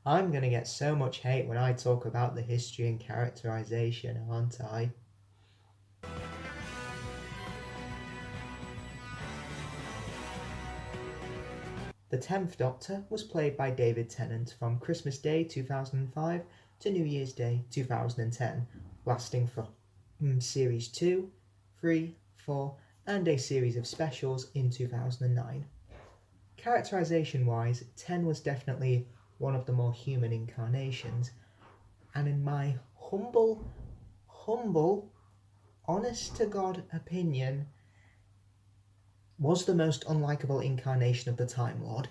I'm going to get so much hate when I talk about the history and characterization, aren't I? The 10th Doctor was played by David Tennant from Christmas Day 2005 to New Year's Day 2010, lasting from Series 2, 3, 4, and a series of specials in 2009. Characterization wise, 10 was definitely one of the more human incarnations, and in my humble, honest to God opinion, was the most unlikable incarnation of the Time Lord.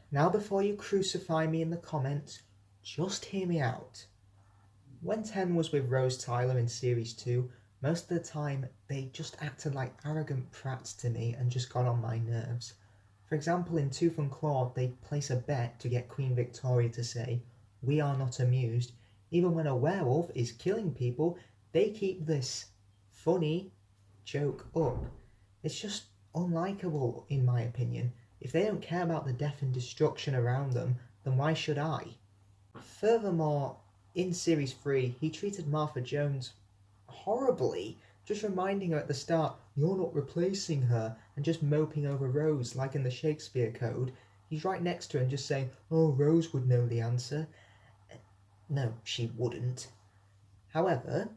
Now, before you crucify me in the comments, just hear me out. When 10 was with Rose Tyler in Series 2, most of the time they just acted like arrogant prats to me and just got on my nerves. For example, in Tooth and Claw, they place a bet to get Queen Victoria to say, "We are not amused." Even when a werewolf is killing people, they keep this funny joke up. It's just unlikable, in my opinion. If they don't care about the death and destruction around them, then why should I? Furthermore, in Series 3, he treated Martha Jones horribly, just reminding her at the start, "You're not replacing her," and just moping over Rose like in the Shakespeare Code. He's right next to her and just saying, "Oh, Rose would know the answer." No, she wouldn't. However,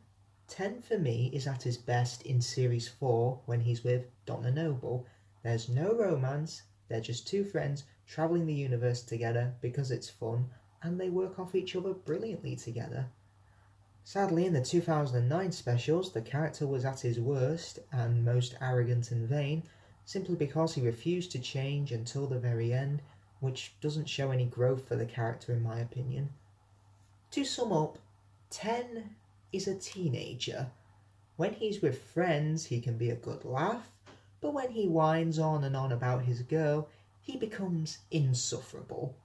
10 for me is at his best in Series 4 when he's with Donna Noble. There's no romance, they're just two friends travelling the universe together because it's fun, and they work off each other brilliantly together. Sadly, in the 2009 specials, the character was at his worst and most arrogant and vain, simply because he refused to change until the very end, which doesn't show any growth for the character in my opinion. To sum up, 10 is a teenager. When he's with friends, he can be a good laugh, but when he whines on and on about his girl, he becomes insufferable.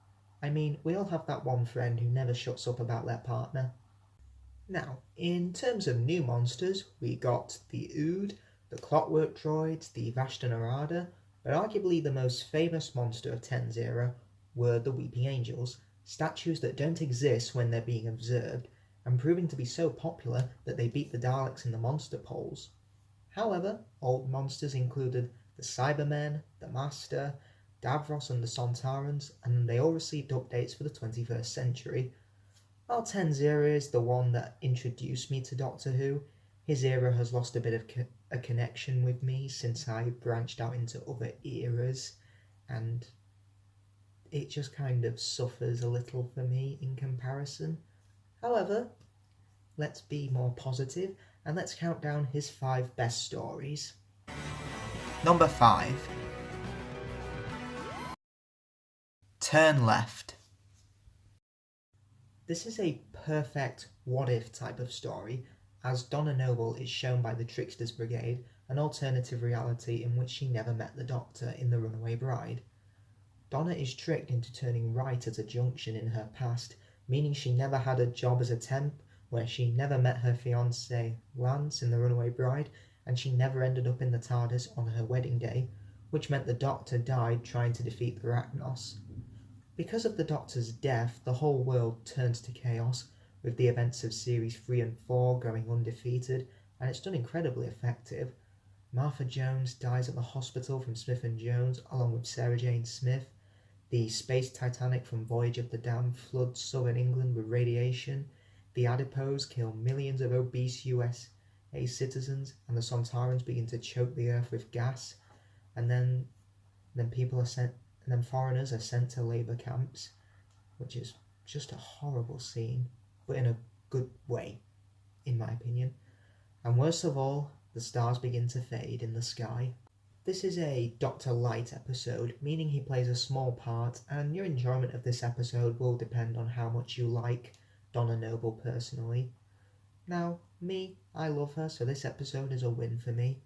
I mean, we all have that one friend who never shuts up about their partner. Now, in terms of new monsters, we got the Ood, the Clockwork Droids, the Vashta Nerada, but arguably the most famous monster of 10's era were the Weeping Angels, statues that don't exist when they're being observed, and proving to be so popular that they beat the Daleks in the monster polls. However, old monsters included the Cybermen, the Master, Davros and the Sontarans, and they all received updates for the 21st century. While 10's era is the one that introduced me to Doctor Who, his era has lost a bit of a connection with me since I branched out into other eras, and it just kind of suffers a little for me in comparison. However, let's be more positive and let's count down his 5 best stories. Number 5. Turn Left. This is a perfect what-if type of story, as Donna Noble is shown by the Tricksters Brigade, an alternative reality in which she never met the Doctor in The Runaway Bride. Donna is tricked into turning right at a junction in her past, meaning she never had a job as a temp, where she never met her fiancé Lance in The Runaway Bride, and she never ended up in the TARDIS on her wedding day, which meant the Doctor died trying to defeat the Arachnos. Because of the Doctor's death, the whole world turns to chaos, with the events of Series 3 and 4 going undefeated, and it's done incredibly effective. Martha Jones dies at the hospital from Smith & Jones, along with Sarah Jane Smith. The Space Titanic from Voyage of the Damned floods southern England with radiation. The Adipose kill millions of obese USA citizens, and the Sontarans begin to choke the earth with gas, and then people are sent, and then foreigners are sent to labour camps, which is just a horrible scene, but in a good way, in my opinion. And worst of all, the stars begin to fade in the sky. This is a Dr. Light episode, meaning he plays a small part, and your enjoyment of this episode will depend on how much you like Donna Noble personally. Now, me, I love her, so this episode is a win for me.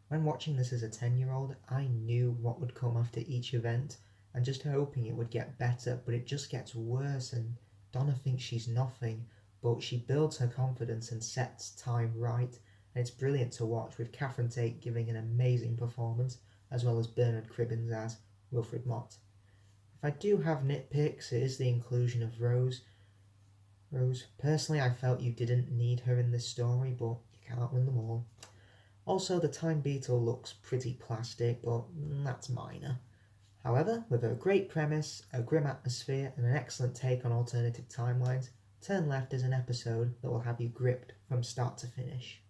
When watching this as a 10-year-old, I knew what would come after each event, and just hoping it would get better, but it just gets worse, and Donna thinks she's nothing, but she builds her confidence and sets time right, and it's brilliant to watch, with Catherine Tate giving an amazing performance, as well as Bernard Cribbins as Wilfred Mott. If I do have nitpicks, it is the inclusion of Rose. Personally, I felt you didn't need her in this story, but you can't win them all. Also, the Time Beetle looks pretty plastic, but that's minor. However, with a great premise, a grim atmosphere, and an excellent take on alternative timelines, Turn Left is an episode that will have you gripped from start to finish.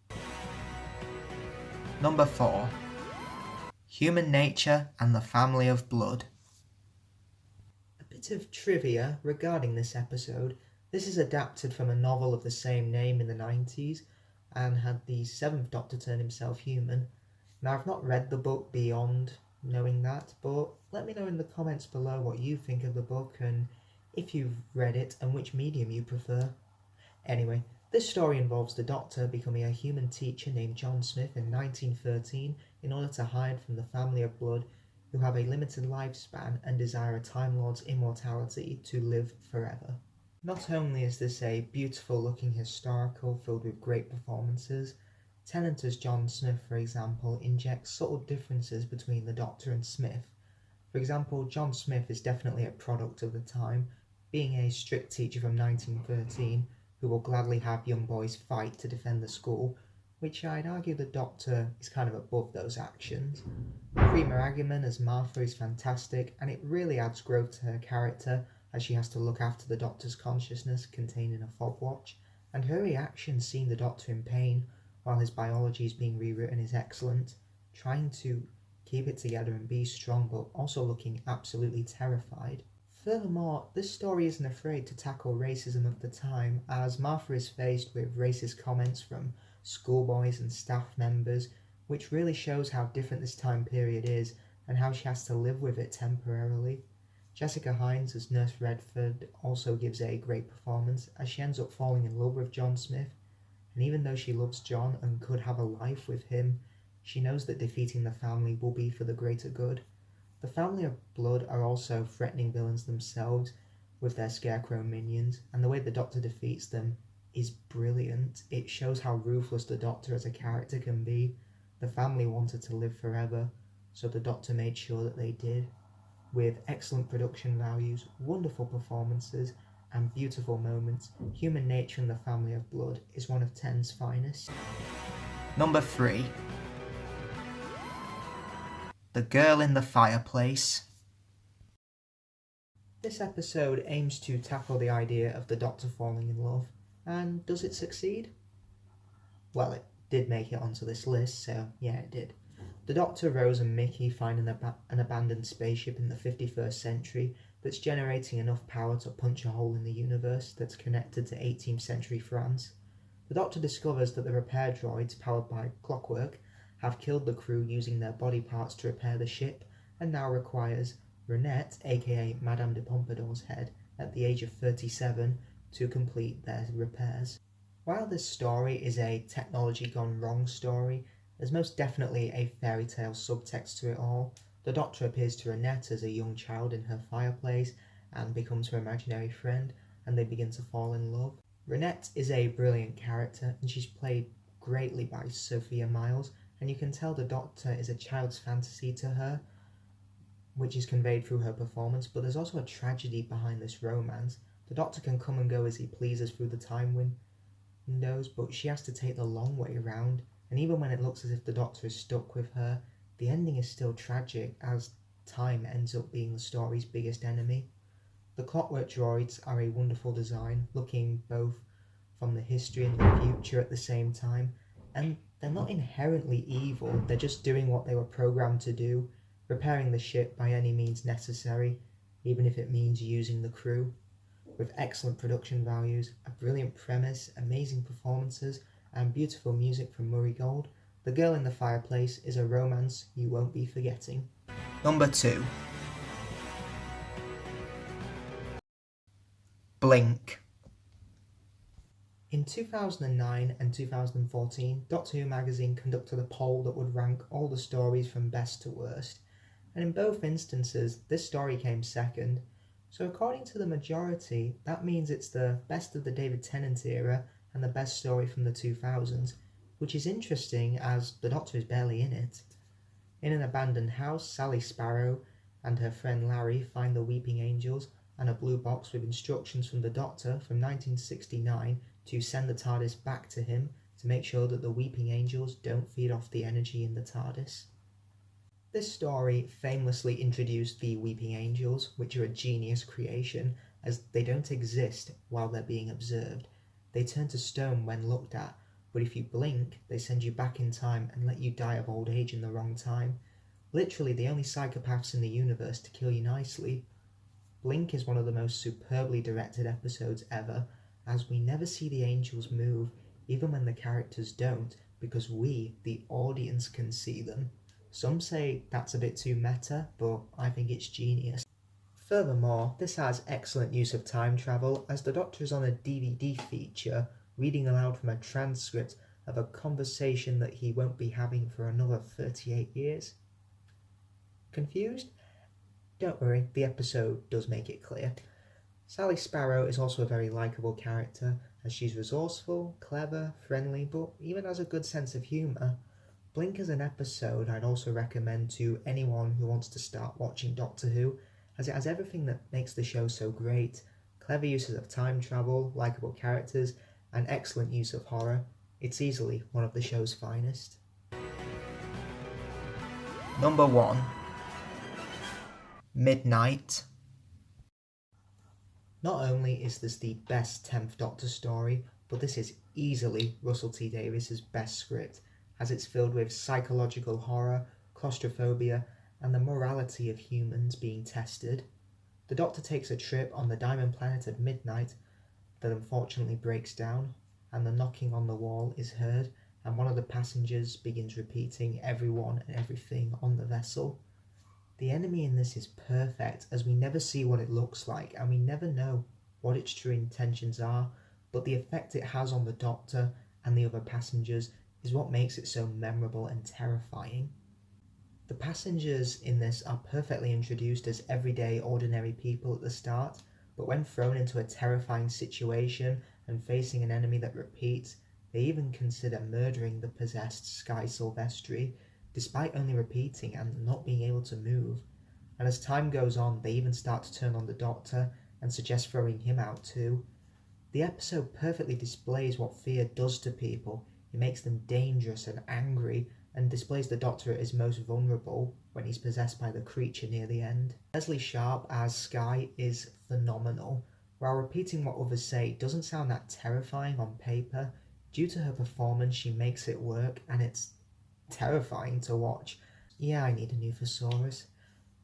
Number 4. Human Nature and the Family of Blood. A bit of trivia regarding this episode. This is adapted from a novel of the same name in the 90s and had the 7th Doctor turn himself human. Now, I've not read the book beyond knowing that, but let me know in the comments below what you think of the book and if you've read it and which medium you prefer. Anyway, this story involves the Doctor becoming a human teacher named John Smith in 1913 in order to hide from the family of blood who have a limited lifespan and desire a Time Lord's immortality to live forever. Not only is this a beautiful looking historical filled with great performances, Tennant as John Smith, for example, injects subtle differences between the Doctor and Smith. For example, John Smith is definitely a product of the time, being a strict teacher from 1913 who will gladly have young boys fight to defend the school, which I'd argue the Doctor is kind of above those actions. Prima Agyeman as Martha is fantastic, and it really adds growth to her character as she has to look after the Doctor's consciousness contained in a fob watch, and her reaction seeing the Doctor in pain while his biology is being rewritten is excellent, trying to keep it together and be strong but also looking absolutely terrified. Furthermore, this story isn't afraid to tackle racism of the time, as Martha is faced with racist comments from schoolboys and staff members, which really shows how different this time period is and how she has to live with it temporarily. Jessica Hines as Nurse Redford also gives a great performance, as she ends up falling in love with John Smith, and even though she loves John and could have a life with him, she knows that defeating the family will be for the greater good. The family of blood are also threatening villains themselves with their scarecrow minions, and the way the Doctor defeats them is brilliant. It shows how ruthless the Doctor as a character can be. The family wanted to live forever, so the Doctor made sure that they did. With excellent production values, wonderful performances, and beautiful moments, Human Nature and the Family of Blood is one of Tennant's finest. Number 3. The Girl in the Fireplace. This episode aims to tackle the idea of the Doctor falling in love, and does it succeed? Well, it did make it onto this list, so yeah, it did. The Doctor, Rose and Mickey find an abandoned spaceship in the 51st century that's generating enough power to punch a hole in the universe that's connected to 18th century France. The Doctor discovers that the repair droids, powered by clockwork, have killed the crew using their body parts to repair the ship, and now requires Renette, aka Madame de Pompadour's head, at the age of 37, to complete their repairs. While this story is a technology gone wrong story, there's most definitely a fairy tale subtext to it all. The Doctor appears to Renette as a young child in her fireplace and becomes her imaginary friend, and they begin to fall in love. Renette is a brilliant character, and she's played greatly by Sophia Myles, and you can tell the Doctor is a child's fantasy to her, which is conveyed through her performance, but there's also a tragedy behind this romance. The Doctor can come and go as he pleases through the time windows, but she has to take the long way around, and even when it looks as if the Doctor is stuck with her, the ending is still tragic, as time ends up being the story's biggest enemy. The clockwork droids are a wonderful design, looking both from the history and the future at the same time, and they're not inherently evil, they're just doing what they were programmed to do, repairing the ship by any means necessary, even if it means using the crew. With excellent production values, a brilliant premise, amazing performances, and beautiful music from Murray Gold, The Girl in the Fireplace is a romance you won't be forgetting. Number 2. Blink. In 2009 and 2014, Doctor Who magazine conducted a poll that would rank all the stories from best to worst, and in both instances this story came second. So according to the majority, that means it's the best of the David Tennant era and the best story from the 2000s, which is interesting as the Doctor is barely in it. In an abandoned house, Sally Sparrow and her friend Larry find the Weeping Angels and a blue box with instructions from the Doctor from 1969 to send the TARDIS back to him to make sure that the Weeping Angels don't feed off the energy in the TARDIS. This story famously introduced the Weeping Angels, which are a genius creation, as they don't exist while they're being observed. They turn to stone when looked at, but if you blink, they send you back in time and let you die of old age in the wrong time. Literally the only psychopaths in the universe to kill you nicely. Blink is one of the most superbly directed episodes ever, as we never see the angels move, even when the characters don't, because we, the audience, can see them. Some say that's a bit too meta, but I think it's genius. Furthermore, this has excellent use of time travel, as the Doctor is on a DVD feature, reading aloud from a transcript of a conversation that he won't be having for another 38 years. Confused? Don't worry, the episode does make it clear. Sally Sparrow is also a very likeable character, as she's resourceful, clever, friendly, but even has a good sense of humour. Blink is an episode I'd also recommend to anyone who wants to start watching Doctor Who, as it has everything that makes the show so great. Clever uses of time travel, likeable characters, and excellent use of horror. It's easily one of the show's finest. Number 1. Midnight. Not only is this the best 10th Doctor story, but this is easily Russell T Davies' best script, as it's filled with psychological horror, claustrophobia, and the morality of humans being tested. The Doctor takes a trip on the Diamond Planet at midnight that unfortunately breaks down, and the knocking on the wall is heard, and one of the passengers begins repeating everyone and everything on the vessel. The enemy in this is perfect, as we never see what it looks like, and we never know what its true intentions are, but the effect it has on the Doctor and the other passengers is what makes it so memorable and terrifying. The passengers in this are perfectly introduced as everyday, ordinary people at the start, but when thrown into a terrifying situation and facing an enemy that repeats, they even consider murdering the possessed Sky Silvestri, despite only repeating and not being able to move. And as time goes on, they even start to turn on the Doctor and suggest throwing him out too. The episode perfectly displays what fear does to people. It makes them dangerous and angry, and displays the Doctor at his most vulnerable when he's possessed by the creature near the end. Leslie Sharp as Sky is phenomenal. While repeating what others say doesn't sound that terrifying on paper, due to her performance she makes it work, and it's terrifying to watch. Yeah, I need a new thesaurus.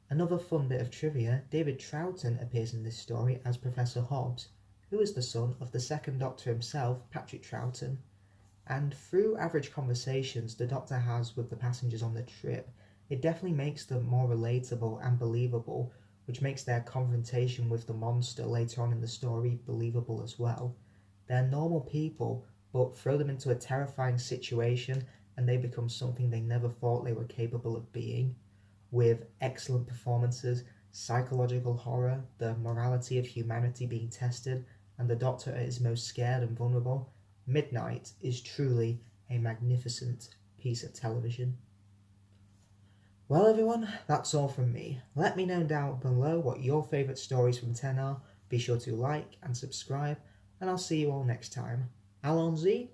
Another fun bit of trivia, David Troughton appears in this story as Professor Hobbs, who is the son of the second Doctor himself, Patrick Troughton. And through average conversations the Doctor has with the passengers on the trip, it definitely makes them more relatable and believable, which makes their confrontation with the monster later on in the story believable as well. They're normal people, but throw them into a terrifying situation and they become something they never thought they were capable of being. With excellent performances, psychological horror, the morality of humanity being tested, and the Doctor at his most scared and vulnerable, Midnight is truly a magnificent piece of television. Well everyone, that's all from me. Let me know down below what your favourite stories from 10 are. Be sure to like and subscribe, and I'll see you all next time. Allons-y!